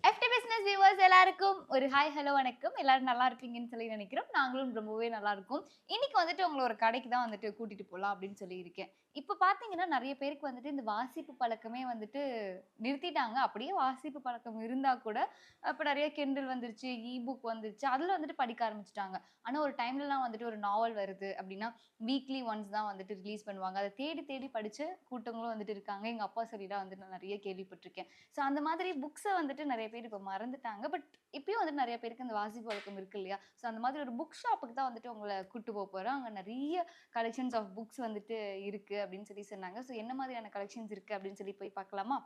FT business viewers எல்லாருக்கும் ஒரு hi hello வணக்கம். எல்லாரும் நல்லா இருப்பீங்கன்னு சொல்லி நினைக்கிறோம். நாங்களும் ரொம்பவே நல்லா இருக்கோம். இன்னைக்கு வந்துட்டு உங்கள ஒரு கடைக்கு தான் வந்துட்டு கூட்டிட்டு போலாம் அப்படின்னு சொல்லி இருக்கேன். இப்ப பார்த்தீங்கன்னா நெறைய பேருக்கு வந்துட்டு இந்த வாசிப்பு பழக்கமே வந்துட்டு நிறுத்திட்டாங்க. அப்படியே வாசிப்பு பழக்கம் இருந்தா கூட இப்ப நெறைய கிண்டல் வந்துருச்சு, புக் வந்துருச்சு. அதுல வந்துட்டு படிக்க ஆரம்பிச்சுட்டாங்க. ஆனா ஒரு டைம்லலாம் வந்துட்டு ஒரு நாவல் வருது அப்படின்னா, வீக்லி ஒன்ஸ் தான் வந்துட்டு ரிலீஸ் பண்ணுவாங்க. அத தேடி தேடி படிச்ச கூட்டங்களும் வந்துட்டு இருக்காங்க. எங்க அப்பா சொல்லிலாம் வந்து நான் நெறைய கேள்விப்பட்டுருக்கேன். ஸோ அந்த மாதிரி புக்ஸ வந்துட்டு நெறைய பேர் இப்ப மறந்துட்டாங்க. பட் இப்பயும் வந்துட்டு நெறைய பேருக்கு இந்த வாசிப்பு வழக்கம் இருக்கு இல்லையா? ஸோ அந்த மாதிரி ஒரு புக் ஷாப்புக்கு தான் வந்துட்டு உங்கள கூட்டு போறோம். அங்க நெறைய கலெக்ஷன்ஸ் ஆஃப் புக்ஸ் வந்துட்டு இருக்கு அப்படின்னு சொல்லி சொன்னாங்க. ஸோ என்ன மாதிரியான கலெக்ஷன்ஸ் இருக்கு அப்படின்னு சொல்லி போய் பார்க்கலாமா?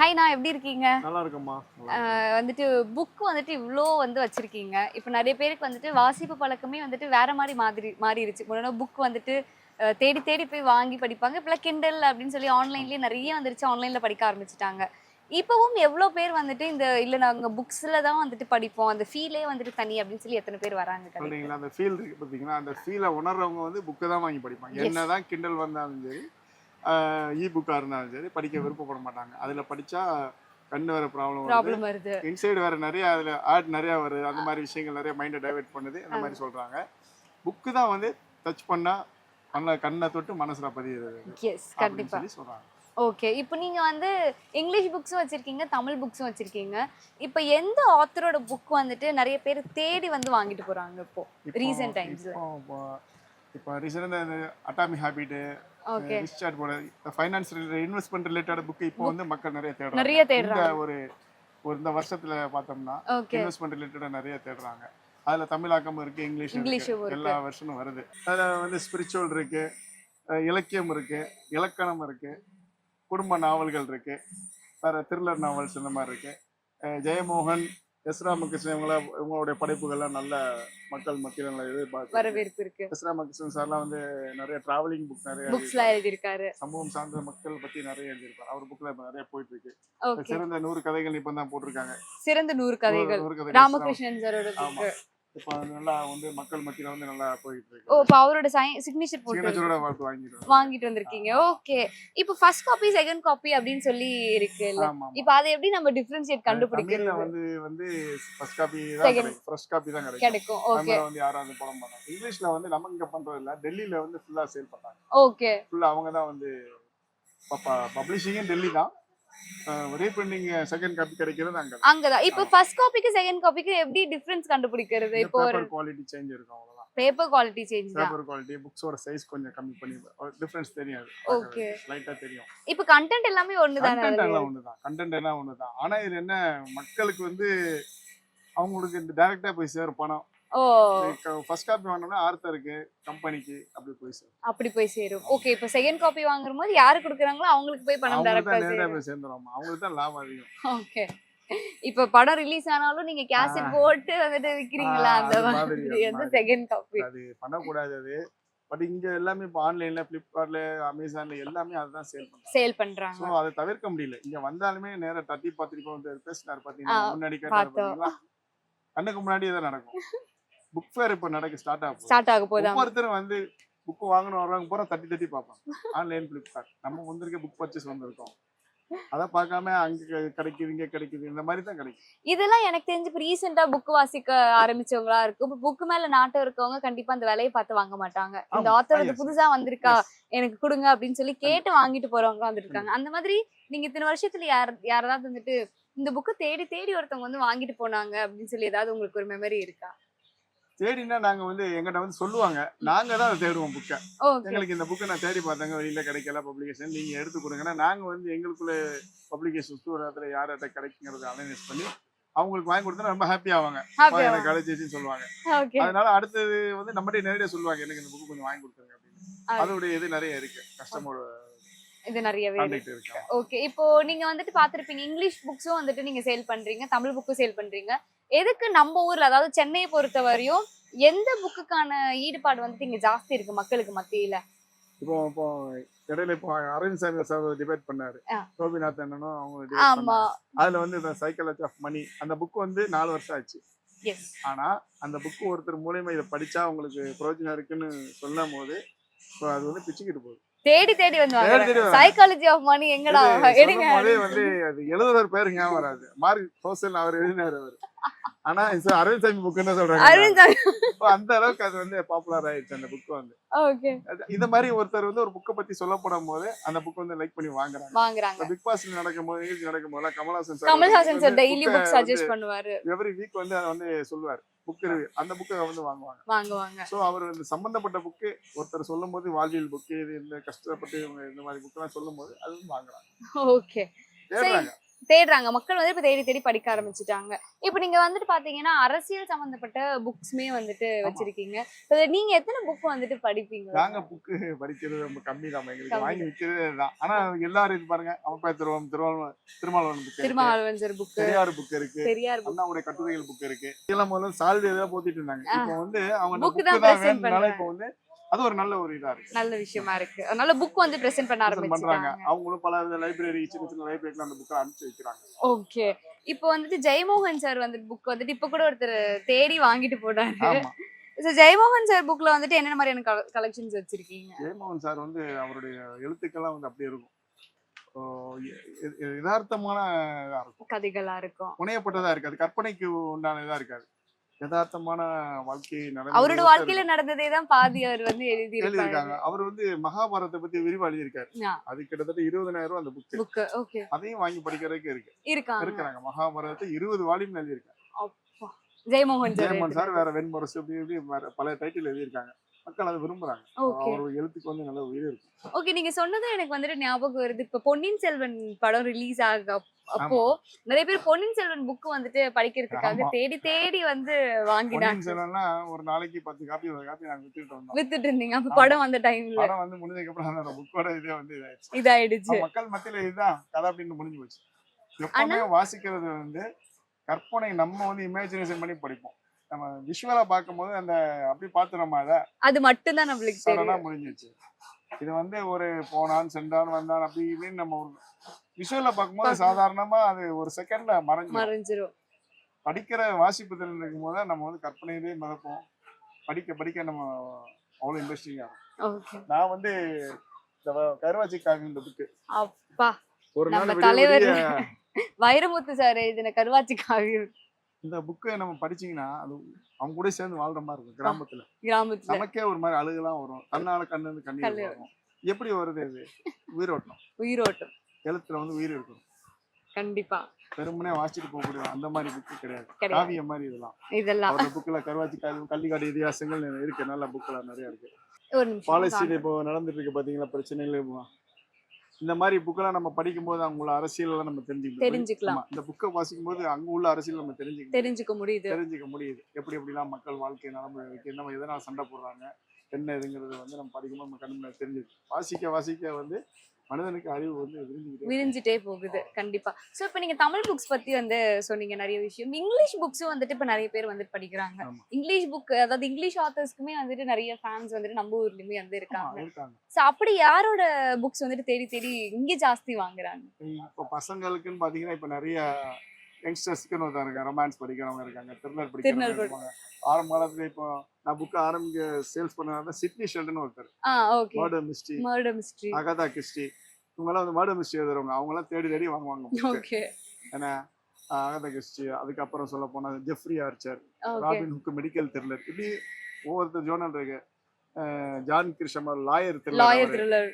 ஹாய்ண்ணா எப்படி இருக்கீங்க? நல்லா இருக்கும்மா. வந்துட்டு புக் வந்துட்டு இவ்ளோ வந்து வச்சிருக்கீங்க. இப்ப நெறைய பேருக்கு வந்துட்டு வாசிப்பு பழக்கமே வந்துட்டு வேற மாறிருச்சு. முன்னாடி புக் வந்துட்டு தேடி தேடி போய் வாங்கி படிப்பாங்க. இப்பலாம் கிண்டல் அப்படின்னு சொல்லி ஆன்லைன்லயே நெறைய வந்துருச்சு. ஆன்லைன்ல படிக்க ஆரம்பிச்சுட்டாங்க. இப்பவும் எவ்ளோ பேர் வந்துட்டு இல்ல நாங்க புக்ஸ்ல தான் வந்துட்டு படிப்போம். அந்த ஃபீலே வந்துட்டு தனி அப்படின்னு சொல்லி எத்தன பேர் வராங்க கடைக்கு? சொல்றீங்களா, அந்த ஃபீல் இருக்கு பார்த்தீங்களா, அந்த ஃபீலை உணர்றவங்க வந்து புக்கை தான் வாங்கி படிப்பாங்க. என்னதான் கிண்டல் வந்தாலும் சரி, புக்காக இருந்தாலும் சரி, படிக்க விருப்பப்பட மாட்டாங்க. அதில் படித்தா கண்ணு வேறு ப்ராப்ளம் வருது. இன்சைடு வேறு நிறைய, அதில் ஆட் நிறையா வருது. அந்த மாதிரி விஷயங்கள் நிறைய மைண்டை டைவெர்ட் பண்ணுது. இந்த மாதிரி சொல்கிறாங்க. புக்கு தான் வந்து டச் பண்ணால் கண்ணை தொட்டு மனசில் பதியுது அப்படின்னு சொல்லி சொல்கிறாங்க. ஓகே. இப்போ நீங்க வந்து இங்கிலீஷ் புக்ஸும் வச்சிருக்கீங்க, தமிழ் புக்ஸும் வச்சிருக்கீங்க. இப்போ எந்த ஆத்தரோட புக் வந்துட்டு நெறைய பேர் தேடி வந்து வாங்கிட்டு போறாங்க இப்போ ரீசன்ட் டைம்ஸ்ல? இப்போ ரீசெண்டாக இந்த அட்டாமிக் ஹேபிட்டு, ரிச் டாட் போல ஃபைனான்ஸ் இன்வெஸ்ட்மெண்ட் ரிலேட்டட் புக் இப்போ வந்து மக்கள் நிறைய தேடுறாங்க. இந்த வருஷத்துல பார்த்தோம்னா இன்வெஸ்ட்மெண்ட் ரிலேட்டடாக நிறைய தேடுறாங்க. அதுல தமிழாக்கமும் இருக்கு, இங்கிலீஷும் இருக்கு. எல்லா வருஷமும் வருது. அதுல வந்து ஸ்பிரிச்சுவல் இருக்கு, இலக்கியம் இருக்கு, இலக்கணம் இருக்கு, குடும்ப நாவல்கள் இருக்கு, வேற த்ரில்லர் நாவல்ஸ் இந்த மாதிரி இருக்கு. ஜெயமோகன், எஸ் ராமகிருஷ்ணன் இவங்களுடைய படைப்புகள்லாம் நல்ல மக்கள் மத்தியில் நல்ல வரவேற்பு இருக்கு. எஸ் ராமகிருஷ்ணன் சார்லாம் வந்து நிறைய டிராவலிங் புக் நிறைய எழுதியிருக்காரு. சமூகம் சார்ந்த மக்கள் பத்தி நிறைய எழுதியிருக்காரு. அவர் புக்ல இப்ப நிறைய போயிட்டு இருக்கு. சிறந்த 100 கதைகள் இப்ப தான் போட்டிருக்காங்க. சிறந்த 100 கதைகள் ராமகிருஷ்ணன் சாரோட புக். இப்போ நல்லா வந்து மக்கள் மத்தியில வந்து நல்லா போயிட்டு இருக்கு. இப்போ அவரோட சிக்னேச்சர் போட்டு வாங்கிட்டு வந்திருக்கீங்க. ஓகே. இப்போ ஃபர்ஸ்ட் காப்பி செகண்ட் காப்பி அப்படினு சொல்லி இருக்குல்ல. இப்போ அதை எப்படி நம்ம டிஃபரன்ஷியேட் கண்டுபிடிக்கிறது? தமிழ்ல வந்து ஃபர்ஸ்ட் காப்பி தான், ஃபர்ஸ்ட் காப்பி தான் கிடைக்கும். ஓகே. வந்து யாராவது போட மாட்டாங்க. இங்கிலீஷ்ல வந்து நம்ம இங்க பண்றது இல்ல, டெல்லில வந்து ஃபுல்லா சேல் பண்றாங்க. ஓகே. ஃபுல்லா அவங்க தான் வந்து பப்ளிஷிங் டெல்லி தான். ரீபிரிண்டிங் செகண்ட் காப்பி கிடைக்கிறது அங்கதான். இப்போ ஃபர்ஸ்ட் காப்பிக்கு செகண்ட் காப்பிக்கு எப்படி டிஃபரன்ஸ் கண்டுபிடிக்கிறது? இப்போ பேப்பர் குவாலிட்டி சேஞ்ச் இருக்கும், அவ்வளவுதான். பேப்பர் குவாலிட்டி சேஞ்ச் தான். பேப்பர் குவாலிட்டி, புக்ஸோட சைஸ் கொஞ்சம் கம்மி பண்ணி டிஃபரன்ஸ் தெரியாது. ஓகே. லைட்டா தெரியும். இப்போ கண்டென்ட் எல்லாமே ஒண்ணுதானே? கண்டென்ட் எல்லாம் ஒண்ணுதான். ஆனா இது என்ன, மக்களுக்கு வந்து அவங்களுக்கு டைரக்டா போய் சேரும் பணம். ஃபர்ஸ்ட் காப்பி வாங்கினோம்னா ஆர்த்தருக்கு, கம்பெனிக்கு அப்படி போய் சேரும். ஓகே. இப்போ செகண்ட் காப்பி வாங்கும்போது யாரு கொடுக்குறாங்களோ அவங்களுக்கு போய் பணம் டைரக்டா சேர்ந்துரும். அவங்களுக்கு தான் லாபம் அதிகம். ஓகே. இப்போ படம் ரிலீஸ் ஆனாலும் நீங்க கேசட் போட்டு வந்துட்டு விக்கிறீங்களா? அந்த மாதிரி வந்து செகண்ட் காப்பி அது பண்ணக்கூடாது. அது பட் இங்க எல்லாமே இப்போ ஆன்லைன்ல, பிளிப்கார்ட்ல, அமேசான்ல எல்லாமே அதுதான் சேல் பண்றாங்க. ஸோ அதை தவிர்க்க முடியல. இங்க வந்தாலுமே நேரா தட்டி பார்த்துட்டு வந்து பேசினார் பார்த்தீங்கன்னா, முன்னாடி கேட்டார், கண்ணுக்கு முன்னாடி தான் நடக்கும். புக் ஃபேர் இப்போ ஸ்டார்ட் ஆக போகுது. ஒவ்வொருத்தரும் வந்து புக் வாங்கணும் வர்றவங்க பூரா தட்டி தட்டி பார்ப்பாங்க. ஆன்லைன் பிளிப்கார்ட் நம்ம வந்திருக்க புக் பர்ச்சேஸ் வந்திருக்கோம், அதை பார்க்காம அங்க கிடைக்குது இங்க கிடைக்குது, இந்த மாதிரி தான் கிடைக்கும். இதெல்லாம் எனக்கு தெரிஞ்சு இப்போ ரீசெண்டா புக் வாசிக்க ஆரம்பிச்சவங்களா இருக்கு. இப்போ புக் மேல நாட்டம் இருக்கவங்க கண்டிப்பா அந்த விலையை பார்த்து வாங்க மாட்டாங்க. இந்த ஆத்தர் வந்து புதுசா வந்திருக்கா எனக்கு கொடுங்க அப்படின்னு சொல்லி கேட்டு வாங்கிட்டு போறவங்க வந்துருக்காங்க. அந்த மாதிரி நீங்க இத்தனை வருஷத்துல யாராவது வந்துட்டு இந்த புக்கு தேடி தேடி ஒருத்தவங்க வந்து வாங்கிட்டு போனாங்க அப்படின்னு சொல்லி ஏதாவது உங்களுக்கு ஒரு மெமரி இருக்கா? தேடினா நாங்க வந்து எங்கிட்ட வந்து சொல்லுவாங்க, நாங்க தான் அதை தேடுவோம் புக்கை. எங்களுக்கு இந்த புக்கை நான் தேடி பார்த்தேங்க, வெளியில கிடைக்கல பப்ளிகேஷன், நீங்க எடுத்து கொடுங்கன்னா நாங்க வந்து எங்களுக்குள்ள பப்ளிகேஷன் ஸ்டோரத்துல யார்கிட்ட கிடைக்குங்கிறத அனலைஸ் பண்ணி அவங்களுக்கு வாங்கி கொடுத்தா ரொம்ப ஹாப்பி ஆவாங்க. எனக்கு கிடைச்சிச்சுன்னு சொல்லுவாங்க. அதனால அடுத்தது வந்து நம்மகிட்ட நேரடியாக சொல்லுவாங்க, எனக்கு இந்த புக்கு கொஞ்சம் வாங்கி கொடுத்துருங்க அப்படின்னு. அதோடைய இது நிறைய இருக்கு. கஸ்டமர் இது நிறையவே கான்டாக்ட் இருக்கு. ஓகே. இப்போ நீங்க வந்துட்டு பாத்திருப்பீங்க இங்கிலீஷ் புக்ஸும் வந்துட்டு நீங்க சேல் பண்றீங்க, தமிழ் புக்கும் சேல் பண்றீங்க. எதுக்கு நம்ம ஊர்ல அதாவது சென்னையை பொறுத்த வரையும் எந்த புக்குக்கான ஈடுபாடு வந்துட்டு இங்க ஜாஸ்தி இருக்கு மக்களுக்கு மத்தியில? இப்போ இடையில இப்போ அரவிந்த் சாமி சார் டிபேட் பண்ணாரு, கோபிநாத் அண்ணனும் அவங்க debate ஆமா. பண்ணாங்க. அதுல வந்து இந்த சைக்காலஜி ஆஃப் மணி அந்த புக் வந்து 4 வருஷம் ஆச்சு. எஸ். ஆனா அந்த புக் ஒருத்தர் மூலியமா இதை படிச்சா உங்களுக்கு பிரயோஜனம் இருக்குன்னு சொல்லும் போது அது வந்து பிச்சுக்கிட்டு போகுது. தேடி தேடி வந்து சைக்காலஜி ஆஃப் மணி எங்கடா எடுங்க வந்து அது எழுதுற பேரு ஞாபகம் வராது. மார்க் ரோசன் அவர் எழுதினாரு அவரு. ஆனா அரவிந்த் சாமி புக் என்ன சொல்றாங்க, அந்த அளவுக்கு அது வந்து பாப்புலர் ஆயிடுச்சு அந்த புக் வந்து. ஓகே. இந்த மாதிரி ஒருத்தர் வந்து ஒரு புக்கை பத்தி சொல்ல போடும் போது அந்த புக் வந்து லைக் பண்ணி வாங்குறாங்க. பிக் பாஸ்ல நடக்கும்போது நிகழ்ச்சி நடக்கும்போது Kamal Haasan sir daily book suggest பண்ணுவாரு. எவ்ரி வீக் வந்து அதை வந்து சொல்லுவாரு புக் இருக்கு, அந்த புக்கை வந்து வாங்குவாங்க. சோ அவர் இந்த சம்பந்தப்பட்ட புக்கு ஒருத்தர் சொல்லும் போது வாழ்வியல் புக்கு இது இந்த கஷ்டப்பட்டு இவங்க இந்த மாதிரி புக் எல்லாம் சொல்லும் போது அது வாங்குறாங்க. ஓகே. தேடுறாங்க மக்கள் வந்து இப்ப தேடி தேடி படிக்க ஆரம்பிச்சுட்டாங்க. இப்ப நீங்க வந்துட்டு பாத்தீங்கன்னா அரசியல் சம்பந்தப்பட்ட புக்ஸ்மே வந்துட்டு வச்சிருக்கீங்க. நீங்க எத்தனை புக் வந்துட்டு படிப்பீங்க? நாங்க புக்கு படிக்கிறது ரொம்ப கம்மி தான், எங்களுக்கு வாங்கி விற்கிறது தான். ஆனா எல்லாரும் இது பாருங்க, அவப்பா திருமாவளவன் புக், பெரியார் புக் இருக்கு, அண்ணாவுடைய கட்டுரைகள் புக் இருக்கு. இதெல்லாம் முதல்ல சால்வி ஏதாவது போத்திட்டு இருந்தாங்க. இப்போ வந்து அவங்க புக் தான் வேணும்னால இப்போ வந்து அது ஒரு நல்ல ஒரு இதா இருக்கு, நல்ல விஷயமா இருக்கு. அதனால புக் வந்து பிரசன்ட் பண்ண ஆரம்பிச்சாங்க. அவங்களும் பல லைப்ரரி சின்ன சின்ன லைப்ரரிக்கு அந்த புக் அனுப்பிச்சு வைக்கிறாங்க. ஓகே. இப்போ வந்துட்டு ஜெயமோகன் சார் வந்து புக் வந்துட்டு இப்ப கூட ஒருத்தர் தேடி வாங்கிட்டு போனாரு. ஆமா. சோ ஜெயமோகன் சார் புக்ல வந்துட்டு என்னென்ன மாதிரியான கலெக்ஷன்ஸ் வச்சிருக்கீங்க? ஜெயமோகன் சார் வந்து அவருடைய எழுத்துக்கெல்லாம் வந்து அப்படியே இருக்கும், யதார்த்தமான கதைகளா இருக்கும், புனையப்பட்டதா இருக்காது, கற்பனைக்கு உண்டான இதா இருக்காது, யதார்த்தமான வாழ்க்கை அவரோட வாழ்க்கையில நடந்ததே தான் பாதி அவர் வந்து எழுதியிருக்காங்க. அவர் வந்து மகாபாரதத்தை பத்தி விரிவா எழுதியிருக்காரு. அது கிட்டத்தட்ட 20,000 ரூபாய் அந்த புக். ஓகே. அதையும் வாங்கி படிக்கிறதுக்கு இருக்காங்க. மகாபாரதத்தை 20 வால்யூம் எழுதியிருக்காங்க ஜெயமோகன் சார். வேற வெண்முரசு இப்படி பல டைட்டில் எழுதியிருக்காங்க. மக்கள் அதை விரும்புறாங்க. அவரோட எழுத்துக்கு வந்து நல்ல உயிர் இருக்கு. ஓகே. நீங்க சொன்னது எனக்கு வந்துட்டு ஞாபகம் வருது. இப்ப பொன்னியின் செல்வன் படம் ரிலீஸ் அப்போ நிறைய பேர் பொன்னியின் செல்வன் புக் வந்துட்டு படிக்கிறதுக்காக தேடி தேடி வந்து வாங்கினாங்க. ஒரு நாளைக்கு 10 காப்பி நாங்க வித்துட்டு இருந்தீங்க. அப்ப படம் வந்த டைம்ல படம் வந்து முடிஞ்சதுக்கு அப்புறம் அந்த புக்கோட இதே வந்து இதாயிடுச்சு. மக்கள் மத்தியில இதுதான் கதை அப்படின்னு முடிஞ்சு போச்சு. எப்பவுமே வாசிக்கிறது வந்து கற்பனை, நம்ம வந்து இமேஜினேஷன் பண்ணி படிப்போம். நம்ம விஷுவலா பார்க்கும்போது அந்த அப்படி பார்த்து நம்ம அது மட்டும் தான் நம்மளுக்கு தெரியும், முடிஞ்சிச்சு. இது வந்து ஒரு போனான் சென்றான் வந்தான் அப்படி இப்படின்னு நம்ம விஷுவலா பார்க்கும்போது சாதாரணமா அது ஒரு செகண்ட்ல மறைஞ்சிரும். படிக்கிற வாசிப்பு திறன் இருக்கும் போது நம்ம வந்து கற்பனையிலேயே மிதப்போம். படிக்க படிக்க நம்ம அவ்வளவு இன்ட்ரெஸ்டிங்கா இருக்கும். நான் வந்து இந்த கருவாச்சி காவியம் இந்த புக்கு அப்பா ஒரு நாள் தலைவர் வைரமுத்து சார் எழுதின கருவாச்சி காவியம், இந்த புக்கை நம்ம படிச்சீங்கன்னா அது அவங்க கூட சேர்ந்து வாழ்ற மாதிரி இருக்கும். கிராமத்துல நமக்கே ஒரு மாதிரி அழுகெல்லாம் வரும், தன்னால கண்ணு கண்ணீர் வரும். எப்படி வருது? இது உயிரோட்டம் எழுத்துல வந்து உயிர் இருக்கும். கண்டிப்பா பெருமனே வாசிச்சுட்டு போக முடியும் அந்த மாதிரி புக்கு கிடையாது, காவியம் மாதிரி இதெல்லாம். அந்த புக்ல கருவாச்சி காவியம், கள்ளிக்காடு இதிகாசங்கள் இருக்கு, நல்ல புக்கெல்லாம் நிறைய இருக்கு. பாலஸ்தீன் இப்போ நடந்துட்டு இருக்கு பாத்தீங்களா பிரச்சனைகள், இந்த மாதிரி புக்கெல்லாம் நம்ம படிக்கும் போது அவங்களோட அரசியல் நம்ம தெரிஞ்சுக்கலாம். இந்த புக்கை வாசிக்கும் போது அங்க உள்ள அரசியல் நம்ம தெரிஞ்சுக்க முடியுது. எப்படி எப்படிலாம் மக்கள் வாழ்க்கை நடைமுறை இருக்கு, என்ன எதனால சண்டை போடுறாங்க, என்ன இதுங்கிறது வந்து நம்ம படிக்கும்போது நம்ம கண்ணு தெரிஞ்சுது. வாசிக்க வந்து மனிதனுக்கு அறிவு வந்து விரிஞ்சிட்டே போகுது. கண்டிப்பா. சோ இப்ப நீங்க தமிழ் புக்ஸ் பத்தி வந்து சொன்னீங்க நிறைய விஷயம். இங்கிலீஷ் புக்ஸும் வந்துட்டு இப்ப நிறைய பேர் வந்து படிக்கிறாங்க. இங்கிலீஷ் புக் அதாவது இங்கிலீஷ் ஆத்தர்ஸ்க்குமே வந்துட்டு நிறைய ஃபேன்ஸ் வந்துட்டு நம்ம ஊர்லயுமே வந்து இருக்காங்க. சோ அப்படி யாரோட புக்ஸ் வந்துட்டு தேடி தேடி இங்க ஜாஸ்தி வாங்குறாங்க? இப்ப பசங்களுக்குன்னு பாத்தீங்கன்னா இப்ப நிறைய யங்ஸ்டர்ஸ்க்குன்னு ஒருத்தர் இருக்காங்க, ரொமான்ஸ் படிக்கிறவங்க இருக்காங்க, த்ரில்லர் படிக்கிறவங்க இருக்காங்க. ஆரம்ப காலத்துல இப்போ நான் புக் ஆரம்பிக்க சேல்ஸ் பண்ண சிட்னி ஷெல்டன் ஒருத்தர், மர்டர் மிஸ்ட்ரி, அகதா கிறிஸ்டி, இவங்கெல்லாம் வந்து மர்டர் மிஸ்ட்ரி எழுதுறவங்க. அவங்க எல்லாம் தேடி தேடி வாங்குவாங்க. ஏன்னா அகதா கிறிஸ்டி, அதுக்கப்புறம் சொல்ல போனா Jeffrey Archer, Robin Hook medical thriller, இப்படி ஒவ்வொருத்தர் ஜோனல் இருக்கு. ஜான் கிருஷ்ணர் லாயர் த்ரில்லர்,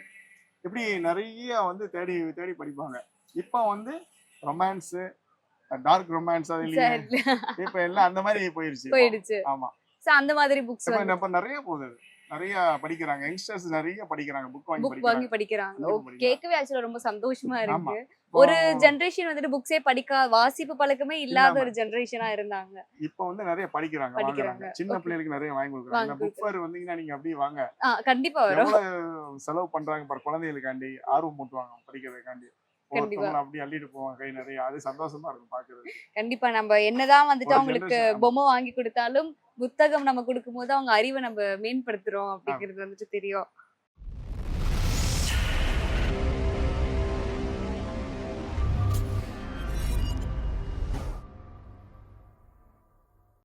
இப்படி நிறைய வந்து தேடி தேடி படிப்பாங்க. இப்போ வந்து ரொமான்ஸ், டார்க் ரொமான்ஸ் இப்ப எல்லாம் அந்த மாதிரி போயிருச்சு. ஆமா, சோ அந்த மாதிரி புக்ஸ் இப்ப நிறைய போகுது. நிறைய படிக்கிறாங்க, யங்ஸ்டர்ஸ் நிறைய படிக்கிறாங்க, புக் வாங்கி புக் வாங்கி படிக்கிறாங்க. படிக்கிறாங்க. கண்டிப்பா கேட்கவே ஆக்சுவலா ரொம்ப சந்தோஷமா ஆமா. இருக்கு. இப்போ ஒரு ஜெனரேஷன் வந்துட்டு புக்ஸே வாசிப்பு பழக்கமே இல்லாத இல்லாம ஒரு ஜெனரேஷனா இருந்தாங்க. இப்போ வந்து நிறைய படிக்கிறாங்க, படிக்கிறாங்க. வாங்குறாங்க. சின்ன ஓகே. பிள்ளைகளுக்கு நிறைய வாங்கி கொடுக்குறாங்க. வாங்கி இந்த புக் ஃபேர் வந்தீங்கன்னா நீங்க அப்படியே வாங்க. கண்டிப்பா வரும். எவ்வளவு செலவு பண்றாங்க பாரு, குழந்தைகளுக்காண்டி ஆர்வம் மூட்டுவாங்க படிக்கிறதுக்காண்டி. கண்டிப்பா. ஒவ்வொருத்தவங்களும் அப்படியே அள்ளிட்டு போவாங்க கை நிறைய. அது சந்தோஷமா இருக்கும் பாக்குறது. கண்டிப்பா. நம்ம என்னதான் வந்துட்டு ஒரு அவங்களுக்கு ஜெனரேஷன். ஆமா. பொம்மை வாங்கி குடுத்தாலும், புத்தகம் நம்ம குடுக்கும்போது அவங்க அறிவ நம்ம மேம்படுத்துறோம் ஆமா. அப்படிங்கிறது வந்துட்டு தெரியும்.